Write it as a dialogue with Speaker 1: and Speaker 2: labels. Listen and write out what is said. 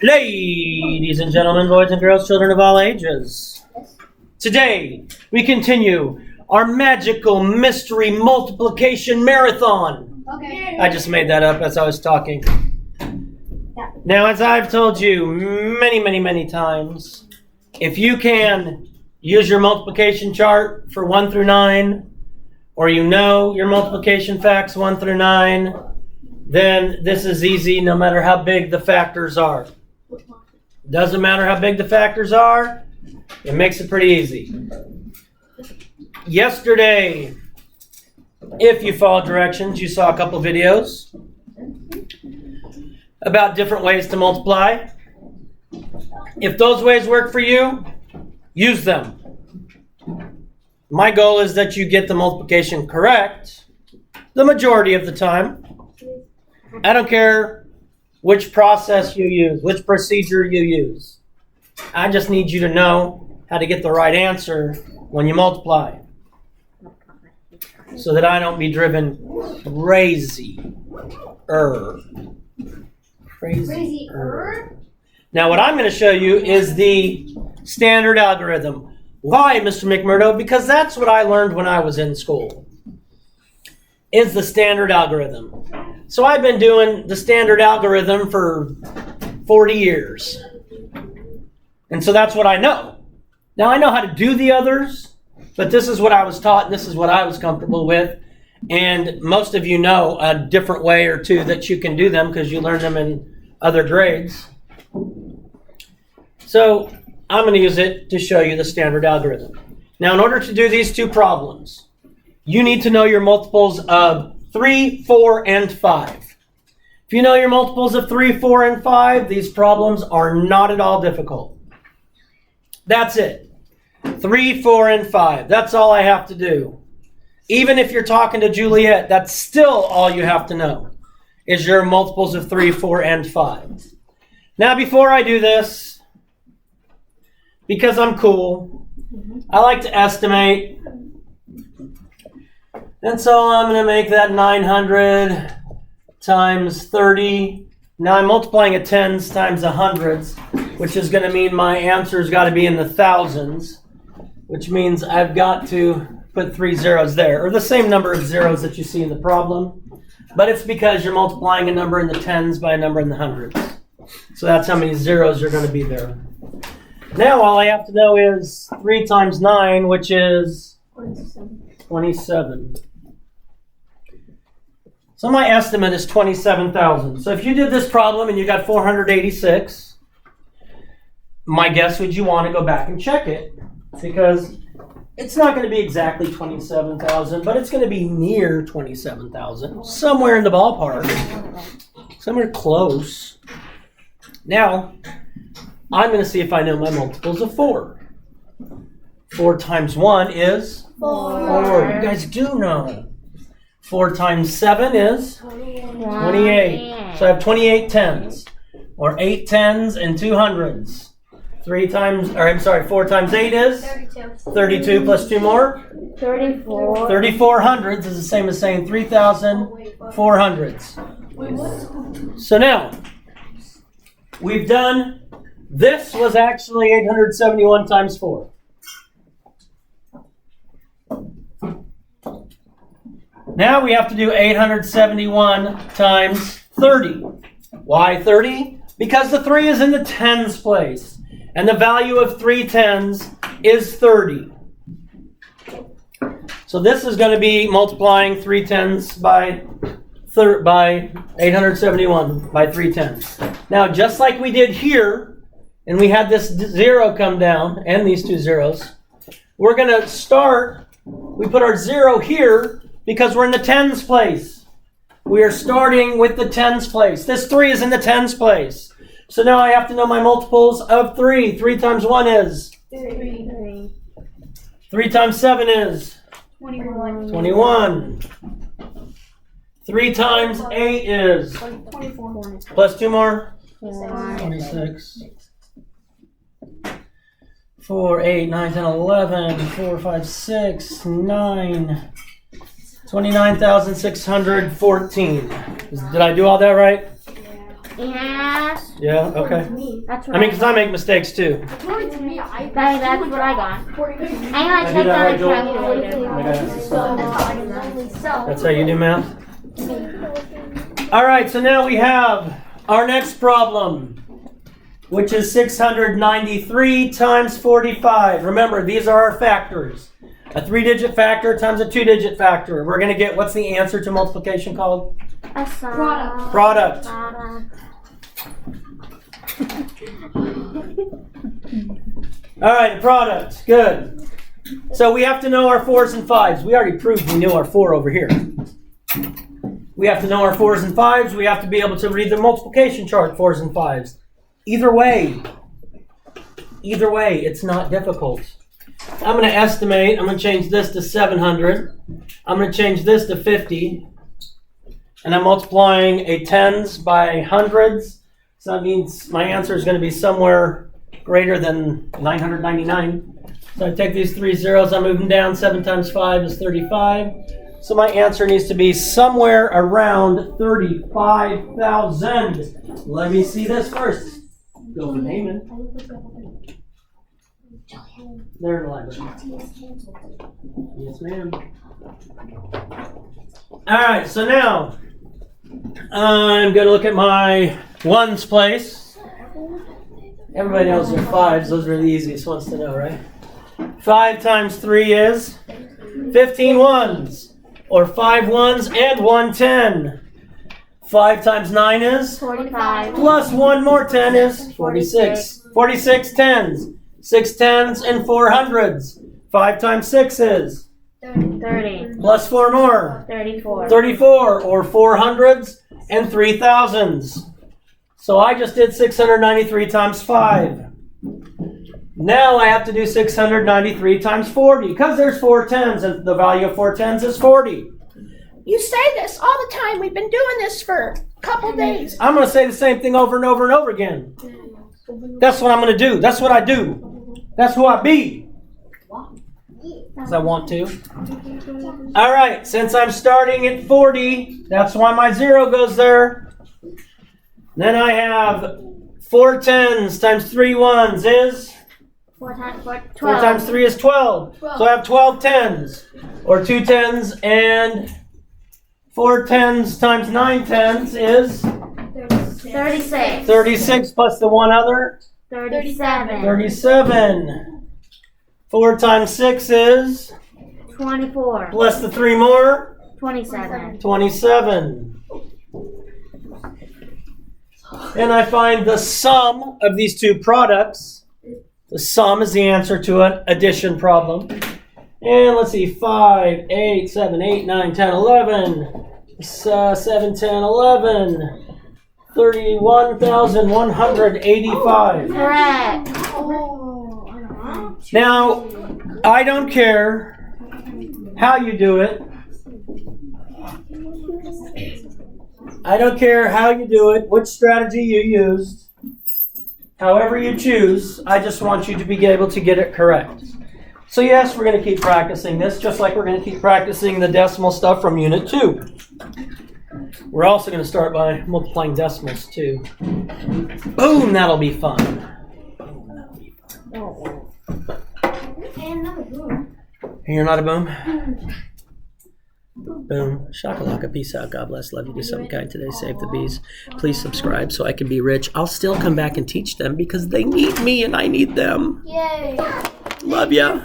Speaker 1: Ladies and gentlemen, boys and girls, children of all ages. Today, we continue our magical mystery multiplication marathon.
Speaker 2: Okay.
Speaker 1: I just made that up as I was talking. Now, as I've told you many times, if you can use your multiplication chart for 1 through 9, or you know your multiplication facts 1 through 9, then this is easy no matter how big the factors are. Doesn't matter how big the factors are, it makes it pretty easy. Yesterday, if you followed directions, you saw a couple videos about different ways to multiply. If those ways work for you, use them. My goal is that you get the multiplication correct the majority of the time. I don't care which process you use, which procedure you use. I just need you to know how to get the right answer when you multiply, so that I don't be driven crazy. Now what I'm going to show you is the standard algorithm. Why, Mr. McMurdo? Because that's what I learned when I was in school, is the standard algorithm. So I've been doing the standard algorithm for 40 years. And so that's what I know. Now I know how to do the others, but this is what I was taught, and this is what I was comfortable with. And most of you know a different way or two that you can do them because you learned them in other grades. So I'm going to use it to show you the standard algorithm. Now, in order to do these two problems, you need to know your multiples of 3, 4, and 5. If you know your multiples of 3, 4, and 5, these problems are not at all difficult. That's it. 3, 4, and 5. That's all I have to do. Even if you're talking to Juliet, that's still all you have to know, is your multiples of 3, 4, and 5. Now, before I do this, because I'm cool, I like to estimate. And so I'm going to make that 900 times 30. Now I'm multiplying a tens times a hundreds, which is going to mean my answer's got to be in the thousands, which means I've got to put 3 zeros there, or the same number of zeros that you see in the problem. But it's because you're multiplying a number in the tens by a number in the hundreds. So that's how many zeros are going to be there. Now all I have to know is 3 times 9, which is 27. So my estimate is 27,000. So if you did this problem and you got 486, my guess would you want to go back and check it, because it's not going to be exactly 27,000, but it's going to be near 27,000, somewhere in the ballpark, somewhere close. Now, I'm going to see if I know my multiples of 4. 4 times 1 is 4. You guys do know. 4 times 7 is 28. So I have 28 tens, or 8 tens and 2 hundreds. 4 times 8 is 32 plus 2 more?
Speaker 2: 34.
Speaker 1: 34 hundreds is the same as saying 3,400s. So now, we've done, this was actually 871 times 4. Now we have to do 871 times 30. Why 30? Because the 3 is in the tens place, and the value of 3 tens is 30. So this is going to be multiplying 3 tens by 871 by 3 tens. Now, just like we did here, and we had this 0 come down, and these 2 zeros, we're going to start, we put our 0 here, because we're in the tens place. We are starting with the tens place. This 3 is in the tens place. So now I have to know my multiples of 3. 3 times 1 is?
Speaker 2: 3.
Speaker 1: 3 times 7 is? 21. 3 times 8 is?
Speaker 2: 24.
Speaker 1: Plus 2 more? 26. 4, 8, 9, 10, 11, 4, 5, 6, 9, 29,614. Did I do all that right?
Speaker 2: Yes.
Speaker 1: Yeah, okay.
Speaker 2: That's what
Speaker 1: I mean, because I make mistakes too.
Speaker 2: that's what I got. And I
Speaker 1: do
Speaker 2: checked
Speaker 1: that
Speaker 2: on
Speaker 1: right,
Speaker 2: a
Speaker 1: Joel?
Speaker 2: calculator.
Speaker 1: That's how you do math? All right, so now we have our next problem, which is 693 times 45. Remember, these are our factors. A 3-digit factor times a 2-digit factor. We're going to get, what's the answer to multiplication called?
Speaker 2: A sum.
Speaker 1: Product. All right, a product. Good. So we have to know our 4s and 5s. We already proved we knew our 4 over here. We have to know our 4s and 5s. We have to be able to read the multiplication chart, 4s and 5s. Either way, it's not difficult. I'm going to estimate. I'm going to change this to 700. I'm going to change this to 50. And I'm multiplying a tens by hundreds. So that means my answer is going to be somewhere greater than 999. So I take these 3 zeros, I move them down. 7 times 5 is 35. So my answer needs to be somewhere around 35,000. Let me see this first. Go for payment. There in the library. Yes, ma'am. All right, so now I'm going to look at my ones place. Everybody knows their 5s. Those are the easiest ones to know, right? 5 times 3 is 15 ones, or 5 ones and 1 10. 5 times 9 is
Speaker 2: 45.
Speaker 1: plus 1 more 10 is 46. 46 tens, 6 tens and 4 hundreds. 5 times 6 is
Speaker 2: 30.
Speaker 1: plus 4 more
Speaker 2: 34.
Speaker 1: 34, or 4 hundreds and 3 thousands. So I just did 693 times 5. Now I have to do 693 times 40, because there's 4 tens, and the value of 4 tens is 40.
Speaker 3: You say this all the time. We've been doing this for a couple days.
Speaker 1: I'm going to say the same thing over and over and over again. That's what I'm going to do. That's what I do. That's who I be. Because I want to. All right, since I'm starting at 40, that's why my 0 goes there. Then I have 4 tens times 3 ones is
Speaker 2: 4 times
Speaker 1: 4
Speaker 2: 12.
Speaker 1: times 3 is 12. So I have 12 tens, or 2 tens, and 4 tens times 9 tens is
Speaker 2: 36.
Speaker 1: 36 plus the one other
Speaker 2: 37.
Speaker 1: 37. 4 times 6 is
Speaker 2: 24.
Speaker 1: plus the 3 more
Speaker 2: 27.
Speaker 1: 27. And I find the sum of these two products. The sum is the answer to an addition problem. And let's see, 5, 8, 7, 8, 9, 10, 11. 7, 10, 11. 31,185.
Speaker 2: Correct.
Speaker 1: Now, I don't care how you do it. I don't care how you do it, which strategy you used. However you choose, I just want you to be able to get it correct. So yes, we're going to keep practicing this, just like we're going to keep practicing the decimal stuff from Unit 2. We're also going to start by multiplying decimals too. Boom, that'll be fun. You're not a boom? Boom. Shakalaka. Peace out. God bless. Love you. Do something kind today. Save the bees. Please subscribe so I can be rich. I'll still come back and teach them because they need me and I need them.
Speaker 2: Yay.
Speaker 1: Love ya.